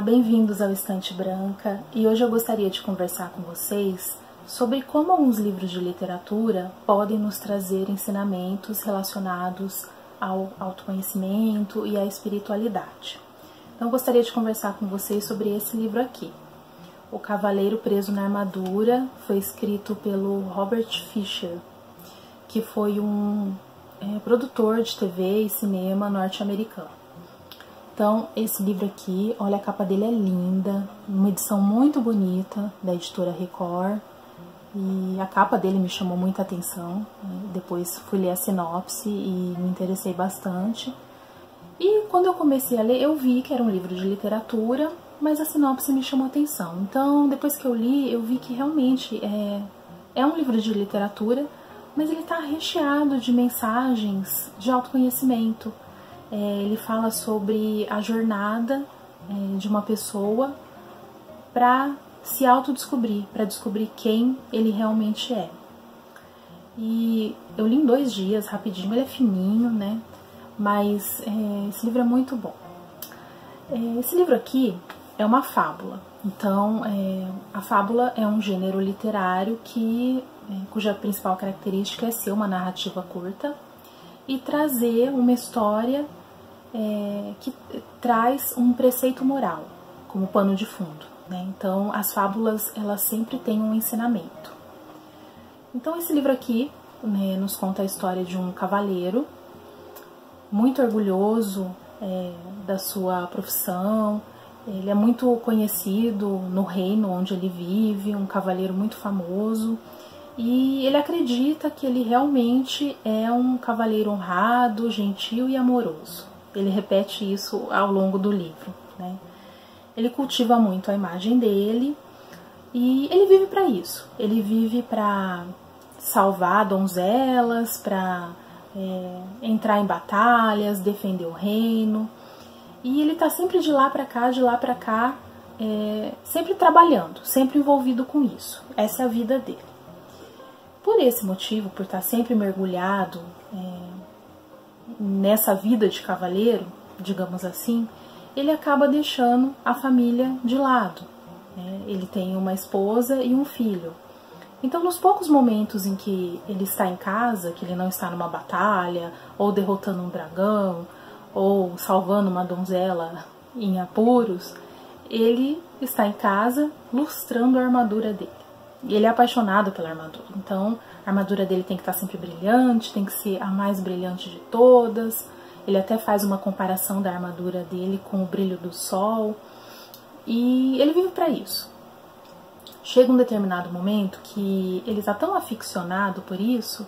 bem-vindos ao Estante Branca, e hoje eu gostaria de conversar com vocês sobre como alguns livros de literatura podem nos trazer ensinamentos relacionados ao autoconhecimento e à espiritualidade. Então eu gostaria de conversar com vocês sobre esse livro aqui. O Cavaleiro Preso na Armadura foi escrito pelo Robert Fisher, que foi um produtor de TV e cinema norte-americano. Então, esse livro aqui, olha, a capa dele é linda, uma edição muito bonita da editora Record, e a capa dele me chamou muita atenção, né? Depois fui ler a sinopse e me interessei bastante. E quando eu comecei a ler, eu vi que era um livro de literatura, mas a sinopse me chamou atenção. Então, depois que eu li, eu vi que realmente é um livro de literatura, mas ele está recheado de mensagens de autoconhecimento. Ele fala sobre a jornada de uma pessoa para se autodescobrir, para descobrir quem ele realmente é. E eu li em 2 dias, rapidinho, ele é fininho, né? Mas esse livro é muito bom. Esse livro aqui é uma fábula. Então, a fábula é um gênero literário cuja principal característica é ser uma narrativa curta e trazer uma história que traz um preceito moral como pano de fundo, né? Então, as fábulas, elas sempre têm um ensinamento. Então, esse livro aqui, né, nos conta a história de um cavaleiro muito orgulhoso da sua profissão. Ele é muito conhecido no reino onde ele vive, um cavaleiro muito famoso. E ele acredita que ele realmente é um cavaleiro honrado, gentil e amoroso. Ele repete isso ao longo do livro, né? Ele cultiva muito a imagem dele e ele vive para isso. Ele vive para salvar donzelas, para entrar em batalhas, defender o reino. E ele tá sempre de lá para cá, sempre trabalhando, sempre envolvido com isso. Essa é a vida dele. Por esse motivo, por estar sempre mergulhado nessa vida de cavaleiro, digamos assim, ele acaba deixando a família de lado, né? Ele tem uma esposa e um filho. Então, nos poucos momentos em que ele está em casa, que ele não está numa batalha, ou derrotando um dragão, ou salvando uma donzela em apuros, ele está em casa lustrando a armadura dele. E ele é apaixonado pela armadura, então a armadura dele tem que estar sempre brilhante, tem que ser a mais brilhante de todas. Ele até faz uma comparação da armadura dele com o brilho do sol, e ele vive para isso. Chega um determinado momento que ele está tão aficionado por isso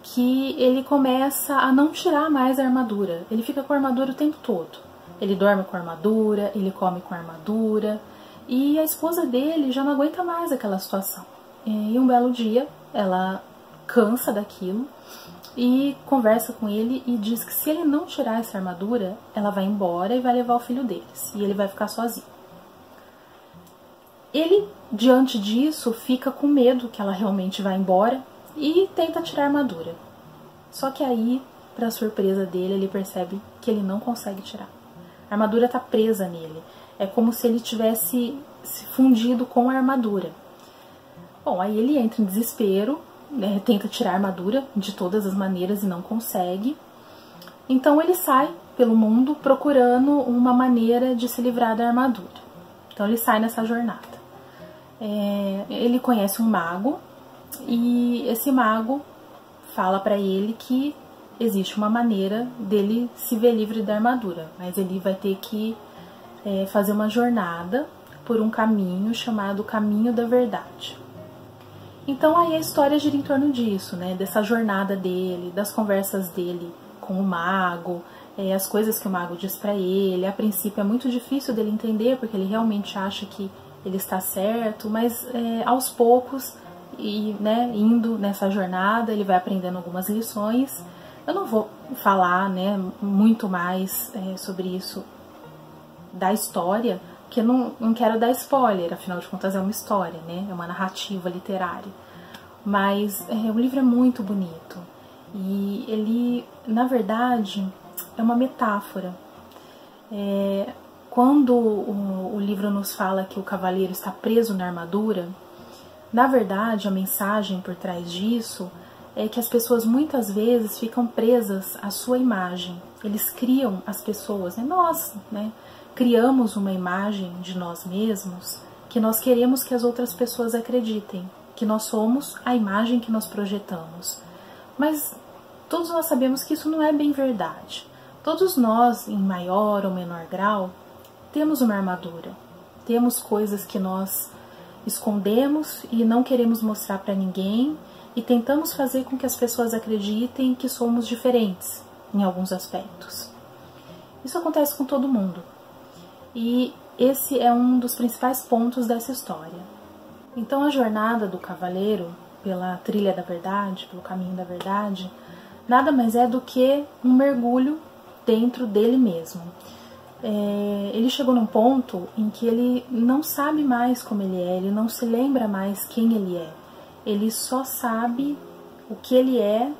que ele começa a não tirar mais a armadura. Ele fica com a armadura o tempo todo. Ele dorme com a armadura, ele come com a armadura. E a esposa dele já não aguenta mais aquela situação. E um belo dia, ela cansa daquilo e conversa com ele e diz que se ele não tirar essa armadura, ela vai embora e vai levar o filho deles. E ele vai ficar sozinho. Ele, diante disso, fica com medo que ela realmente vá embora e tenta tirar a armadura. Só que aí, para surpresa dele, ele percebe que ele não consegue tirar. A armadura está presa nele. É como se ele tivesse se fundido com a armadura. Bom, aí ele entra em desespero, né, tenta tirar a armadura de todas as maneiras e não consegue. Então ele sai pelo mundo procurando uma maneira de se livrar da armadura. Então ele sai nessa jornada. Ele conhece um mago e esse mago fala para ele que existe uma maneira dele se ver livre da armadura, mas ele vai ter que fazer uma jornada por um caminho chamado Caminho da Verdade. Então aí a história gira em torno disso, né? Dessa jornada dele, das conversas dele com o mago, as coisas que o mago diz pra ele. A princípio é muito difícil dele entender, porque ele realmente acha que ele está certo, mas aos poucos, indo nessa jornada, ele vai aprendendo algumas lições. Eu não vou falar, né, muito mais sobre isso da história, porque eu não quero dar spoiler, afinal de contas é uma história, né? É uma narrativa literária. Mas o livro é muito bonito. E ele, na verdade, é uma metáfora. quando o livro nos fala que o cavaleiro está preso na armadura, na verdade a mensagem por trás disso é que as pessoas muitas vezes ficam presas à sua imagem. Eles criam as pessoas, nós, criamos uma imagem de nós mesmos que nós queremos que as outras pessoas acreditem, que nós somos a imagem que nós projetamos. Mas todos nós sabemos que isso não é bem verdade. Todos nós, em maior ou menor grau, temos uma armadura. Temos coisas que nós escondemos e não queremos mostrar para ninguém e tentamos fazer com que as pessoas acreditem que somos diferentes em alguns aspectos. Isso acontece com todo mundo. E esse é um dos principais pontos dessa história. Então a jornada do cavaleiro pela trilha da verdade, pelo caminho da verdade, nada mais é do que um mergulho dentro dele mesmo. Ele chegou num ponto em que ele não sabe mais como ele não se lembra mais quem ele é. Ele só sabe o que ele é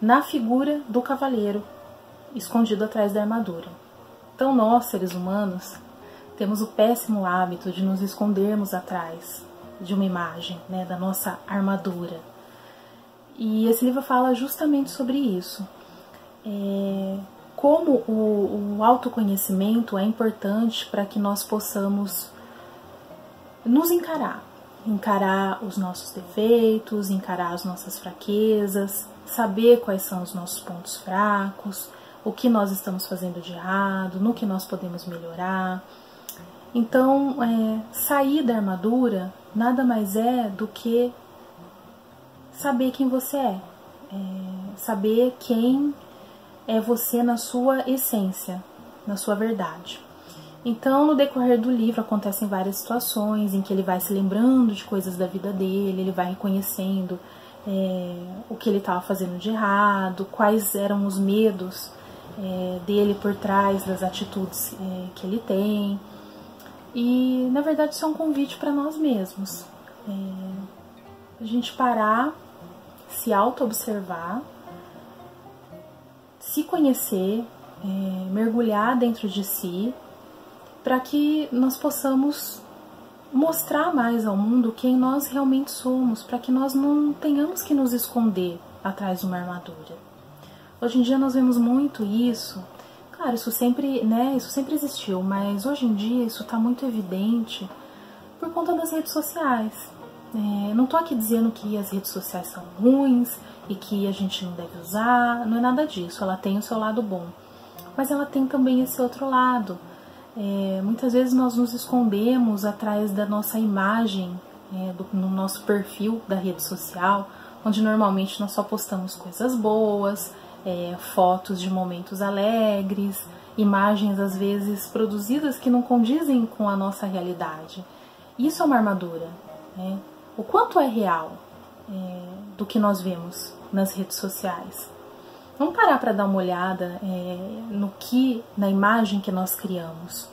na figura do cavaleiro, escondido atrás da armadura. Então nós, seres humanos, temos o péssimo hábito de nos escondermos atrás de uma imagem, da nossa armadura. E esse livro fala justamente sobre isso. Como o autoconhecimento é importante para que nós possamos nos encarar os nossos defeitos, encarar as nossas fraquezas, saber quais são os nossos pontos fracos, o que nós estamos fazendo de errado, no que nós podemos melhorar. Então, sair da armadura nada mais é do que saber quem você é, saber quem é você na sua essência, na sua verdade. Então, no decorrer do livro, acontecem várias situações em que ele vai se lembrando de coisas da vida dele, ele vai reconhecendo o que ele estava fazendo de errado, quais eram os medos dele por trás das atitudes que ele tem. E, na verdade, isso é um convite para nós mesmos. A gente parar, se auto-observar, se conhecer, mergulhar dentro de si, para que nós possamos mostrar mais ao mundo quem nós realmente somos, para que nós não tenhamos que nos esconder atrás de uma armadura. Hoje em dia nós vemos muito isso. Claro, isso sempre existiu, mas hoje em dia isso está muito evidente por conta das redes sociais. Não estou aqui dizendo que as redes sociais são ruins e que a gente não deve usar, não é nada disso, ela tem o seu lado bom. Mas ela tem também esse outro lado. Muitas vezes nós nos escondemos atrás da nossa imagem, no nosso perfil da rede social, onde normalmente nós só postamos coisas boas, fotos de momentos alegres, imagens às vezes produzidas que não condizem com a nossa realidade. Isso é uma armadura. O quanto é real do que nós vemos nas redes sociais? Vamos parar para dar uma olhada na imagem que nós criamos,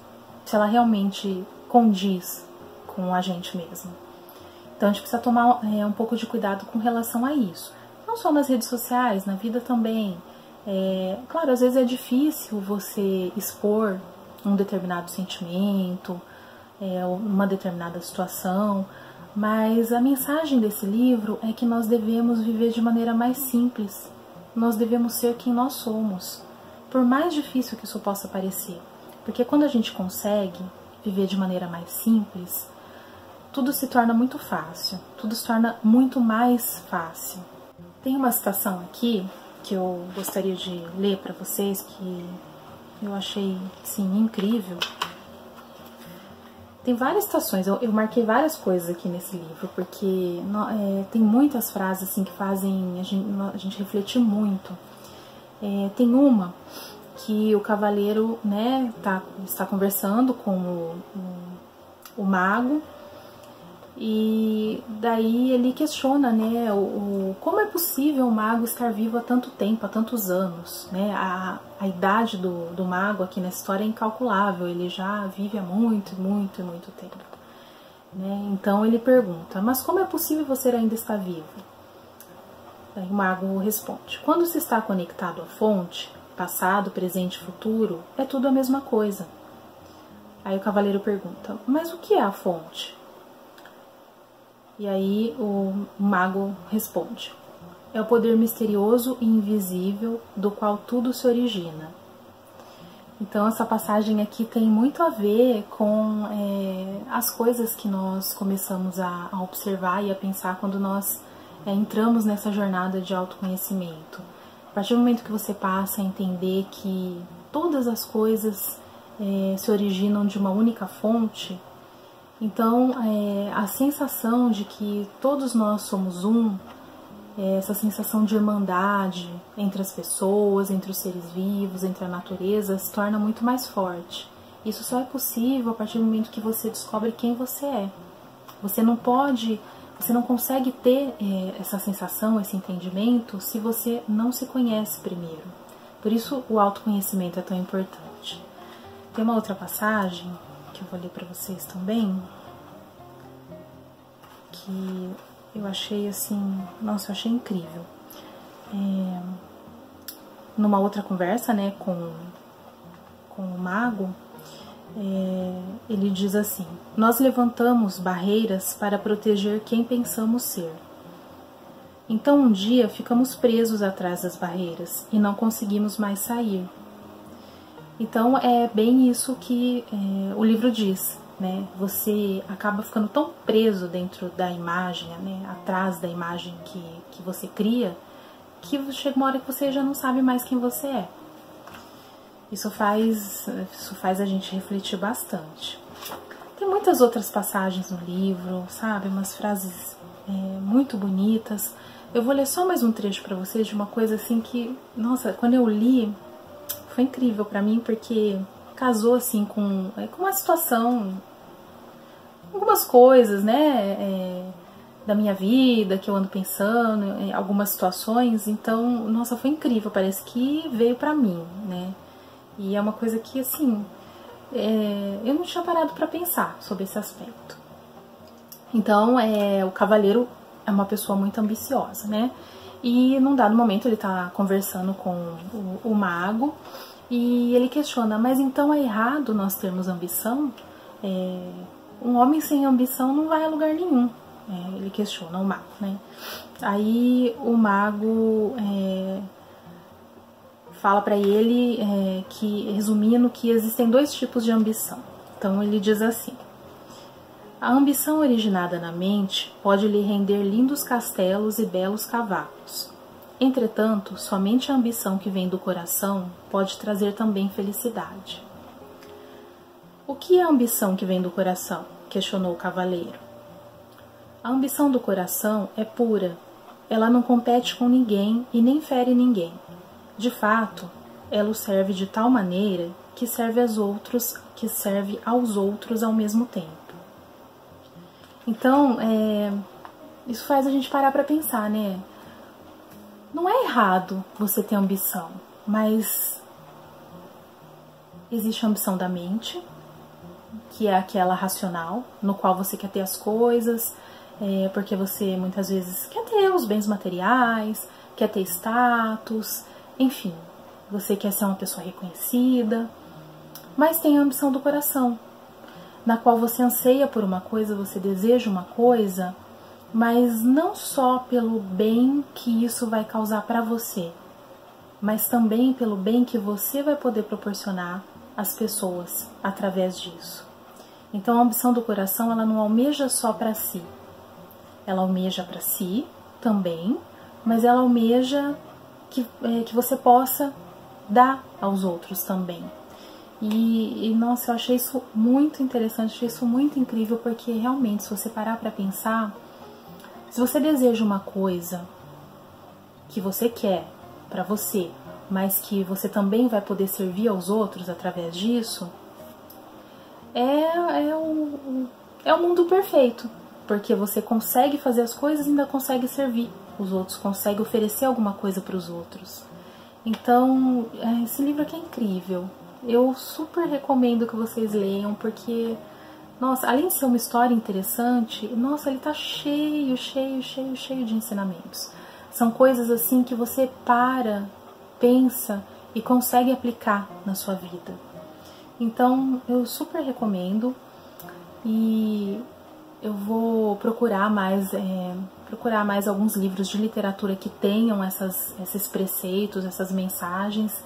se ela realmente condiz com a gente mesmo. Então a gente precisa tomar um pouco de cuidado com relação a isso. Não só nas redes sociais, na vida também. Claro, às vezes é difícil você expor um determinado sentimento, uma determinada situação, mas a mensagem desse livro é que nós devemos viver de maneira mais simples. Nós devemos ser quem nós somos, por mais difícil que isso possa parecer. Porque quando a gente consegue viver de maneira mais simples, tudo se torna muito fácil, tudo se torna muito mais fácil. Tem uma situação aqui que eu gostaria de ler para vocês, que eu achei, sim, incrível. Tem várias situações, eu marquei várias coisas aqui nesse livro, porque tem muitas frases assim, que fazem a gente refletir muito. Tem uma que o cavaleiro está conversando com o mago, e daí ele questiona como é possível o mago estar vivo há tanto tempo, há tantos anos. A idade do mago aqui nessa história é incalculável, ele já vive há muito, muito, muito tempo. Então ele pergunta, mas como é possível você ainda estar vivo? Daí o mago responde, quando se está conectado à fonte, passado, presente e futuro, é tudo a mesma coisa. Aí o cavaleiro pergunta, mas o que é a fonte? E aí o mago responde, é o poder misterioso e invisível do qual tudo se origina. Então essa passagem aqui tem muito a ver com as coisas que nós começamos a observar e a pensar quando nós entramos nessa jornada de autoconhecimento. A partir do momento que você passa a entender que todas as coisas se originam de uma única fonte, então a sensação de que todos nós somos um, essa sensação de irmandade entre as pessoas, entre os seres vivos, entre a natureza, se torna muito mais forte. Isso só é possível a partir do momento que você descobre quem você é. Você não consegue ter essa sensação, esse entendimento, se você não se conhece primeiro. Por isso o autoconhecimento é tão importante. Tem uma outra passagem que eu vou ler para vocês também, que eu achei assim, nossa, eu achei incrível. Numa outra conversa, né, com o mago, ele diz assim, nós levantamos barreiras para proteger quem pensamos ser. Então um dia ficamos presos atrás das barreiras e não conseguimos mais sair. Então é bem isso que o livro diz, né? Você acaba ficando tão preso dentro da imagem, né? Atrás da imagem que você cria, que chega uma hora que você já não sabe mais quem você é. Isso faz a gente refletir bastante. Tem muitas outras passagens no livro, sabe? Umas frases muito bonitas. Eu vou ler só mais um trecho para vocês de uma coisa assim que, nossa, quando eu li, foi incrível para mim, porque casou assim com uma situação, algumas coisas, né, da minha vida, que eu ando pensando, em algumas situações. Então, nossa, foi incrível, parece que veio pra mim, né, e é uma coisa que, assim, eu não tinha parado pra pensar sobre esse aspecto. Então, o cavaleiro é uma pessoa muito ambiciosa, né, e num dado momento ele tá conversando com o mago, e ele questiona, mas então é errado nós termos ambição? Um homem sem ambição não vai a lugar nenhum. Ele questiona o mago, né? Aí o mago fala para ele, resumindo, que existem dois tipos de ambição. Então ele diz assim, a ambição originada na mente pode lhe render lindos castelos e belos cavalos. Entretanto, somente a ambição que vem do coração pode trazer também felicidade. O que é a ambição que vem do coração? Questionou o cavaleiro. A ambição do coração é pura. Ela não compete com ninguém e nem fere ninguém. De fato, ela o serve de tal maneira que serve aos outros ao mesmo tempo. Então, isso faz a gente parar para pensar, né? Não é errado você ter ambição, mas existe a ambição da mente, que é aquela racional, no qual você quer ter as coisas, porque você muitas vezes quer ter os bens materiais, quer ter status, enfim, você quer ser uma pessoa reconhecida. Mas tem a ambição do coração, na qual você anseia por uma coisa, você deseja uma coisa, mas não só pelo bem que isso vai causar para você, mas também pelo bem que você vai poder proporcionar às pessoas através disso. Então a ambição do coração, ela não almeja só para si, ela almeja para si também, mas ela almeja que você possa dar aos outros também. E nossa, eu achei isso muito interessante, achei isso muito incrível, porque realmente, se você parar para pensar, se você deseja uma coisa que você quer para você, mas que você também vai poder servir aos outros através disso, é o mundo perfeito, porque você consegue fazer as coisas e ainda consegue servir os outros, consegue oferecer alguma coisa para os outros. Então, esse livro aqui é incrível. Eu super recomendo que vocês leiam, porque, nossa, além de ser uma história interessante, nossa, ele tá cheio de ensinamentos. São coisas assim que você pensa e consegue aplicar na sua vida. Então eu super recomendo e eu vou procurar mais alguns livros de literatura que tenham esses preceitos, essas mensagens,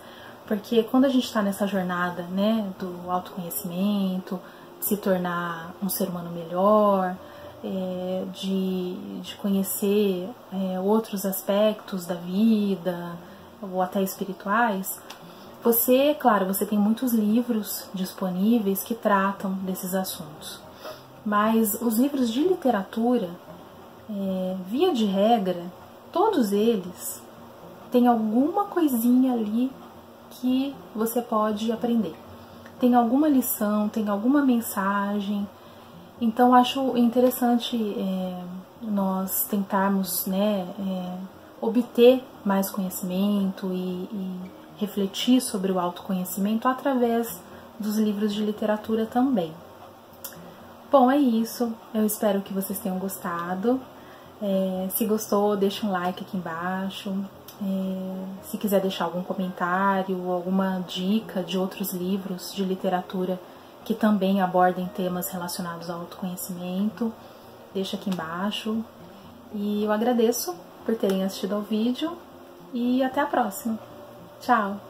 porque quando a gente está nessa jornada, né, do autoconhecimento, de se tornar um ser humano melhor, de conhecer outros aspectos da vida, ou até espirituais, claro, você tem muitos livros disponíveis que tratam desses assuntos, mas os livros de literatura, via de regra, todos eles têm alguma coisinha ali que você pode aprender. Tem alguma lição, tem alguma mensagem. Então acho interessante nós tentarmos, né, obter mais conhecimento e refletir sobre o autoconhecimento através dos livros de literatura também. Bom, é isso. Eu espero que vocês tenham gostado. Se gostou, deixa um like aqui embaixo. Se quiser deixar algum comentário, alguma dica de outros livros de literatura que também abordem temas relacionados ao autoconhecimento, deixa aqui embaixo. E eu agradeço por terem assistido ao vídeo e até a próxima. Tchau!